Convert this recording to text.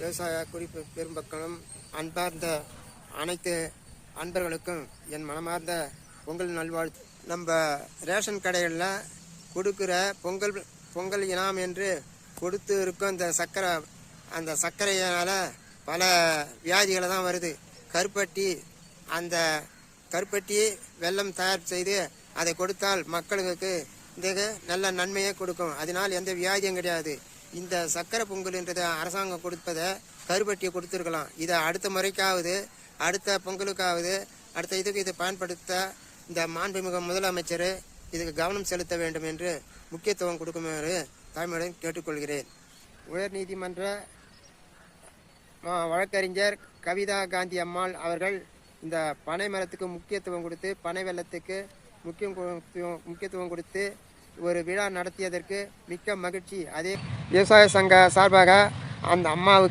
விவசாய குறிப்பு பெரும்பக்களும் அன்பார்ந்த அனைத்து அன்பர்களுக்கும் என் மனமார்ந்த பொங்கல் நல்வாழ்த்து. நம்ம ரேஷன் கடைகளில் கொடுக்குற பொங்கல் இனாம் என்று கொடுத்து இருக்கும் இந்த சர்க்கரை, அந்த சர்க்கரையினால் பல வியாதிகளை தான் வருது. அந்த கருப்பட்டி வெல்லம் தயார் செய்து அதை கொடுத்தால் மக்களுக்கு இந்த நல்ல நன்மையை கொடுக்கும். அதனால் எந்த வியாதியும் கிடையாது. இந்த சர்க்கரை பொங்கல்ன்றதை அரசாங்கம் கொடுப்பதை கருப்பட்டியை கொடுத்துருக்கலாம். இதை அடுத்த முறைக்காவது, அடுத்த பொங்கலுக்காவது, அடுத்த இதுக்கு இதை பயன்படுத்த இந்த மாண்புமிகு முதலமைச்சர் இதுக்கு கவனம் செலுத்த வேண்டும் என்று முக்கியத்துவம் கொடுக்குமாறு தாய்மையுடன் கேட்டுக்கொள்கிறேன். உயர்நீதிமன்ற வழக்கறிஞர் கவிதா காந்தி அம்மாள் அவர்கள் இந்த பனை மரத்துக்கு முக்கியத்துவம் கொடுத்து, பனை வெள்ளத்துக்கு முக்கியத்துவம் கொடுத்து ஒரு விழா நடத்தியதற்கு மிக்க மகிழ்ச்சி. அதே விவசாய சங்க சார்பாக அந்த அம்மாவுக்கு